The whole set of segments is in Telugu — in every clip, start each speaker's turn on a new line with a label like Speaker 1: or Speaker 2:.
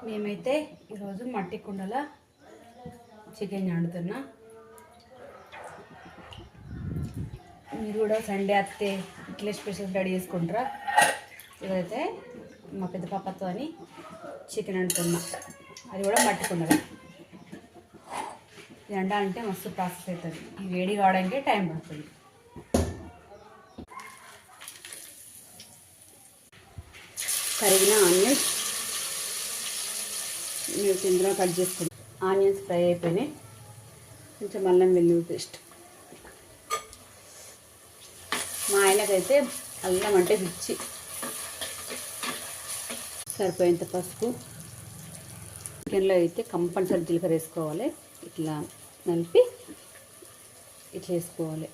Speaker 1: మేమైతే ఈరోజు మట్టి కుండల చికెన్ వండుతున్నా. మీరు కూడా సండే అత్తే ఇట్లా స్పెషల్ రెడీ చేసుకుంటారా? ఇదైతే మా పెద్ద పాపతో అని చికెన్ వండుతున్నా, అది కూడా మట్టి కుండల. ఇది వండాలంటే మస్తు ప్రాసెస్ అవుతుంది, ఈ వేడి కావడానికే టైం పడుతుంది. కరిగిన ఆనియన్స్ మీరు ఇందులో కట్ చేసుకుంటాం. ఆనియన్స్ ఫ్రై అయిపోయినాయి. కొంచెం అల్లం వెల్లుల్లి పేస్ట్. మా ఆయనకైతే అల్లం అంటే పిచ్చి. సరిపోయేంత పసుపు. చికెన్లో అయితే కంపల్సరీ జీలకర్ర వేసుకోవాలి. ఇట్లా నలిపి ఇట్లా వేసుకోవాలి,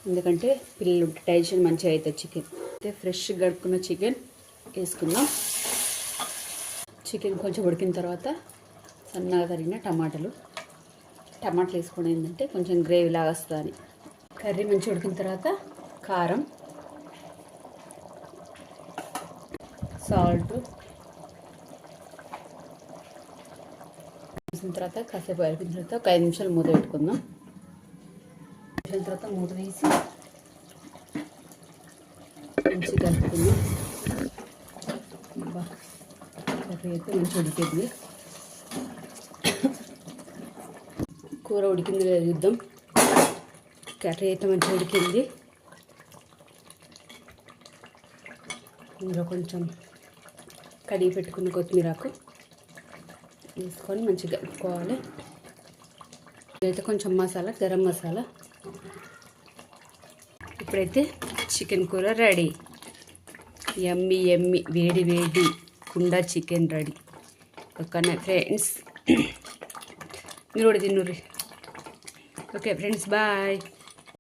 Speaker 1: ఎందుకంటే పిల్లలు డైజెషన్ మంచిగా అవుతుంది. చికెన్ అయితే ఫ్రెష్గా కడుక్కున్న చికెన్ వేసుకుందాం. చికెన్ కొంచెం ఉడికిన తర్వాత సన్నగా తరిగిన టమాటాలు వేసుకోవడం ఏంటంటే కొంచెం గ్రేవీ లాగా వస్తుంది. కర్రీ మంచిగా ఉడికిన తర్వాత కారం, సాల్ట్ వేసిన తర్వాత కాసేపు అయిపోయిన తర్వాత ఒక 5 నిమిషాలు మూత పెట్టుకుందాం. తర్వాత మూత తీసి మంచిగా కలుపుకుందాం. కర్రీ అయితే మంచిగా ఉడికింది. కూర ఉడికింది లేదు చూద్దాం. కర్రీ అయితే మంచిగా ఉడికింది. ఇందులో కొంచెం కడిగి పెట్టుకున్న కొత్తిమీరాకు వేసుకొని మంచిగా కలుపుకోవాలి. ఇదైతే కొంచెం మసాలా, గరం మసాలా. ఇప్పుడైతే చికెన్ కూర రెడీ. యమ్మీ యమ్మీ వేడి వేడి కుండ చికెన్ రెడీ. ఓకేనా ఫ్రెండ్స్, మీరు కూడా తిన్నుర్రి. Okay friends, bye.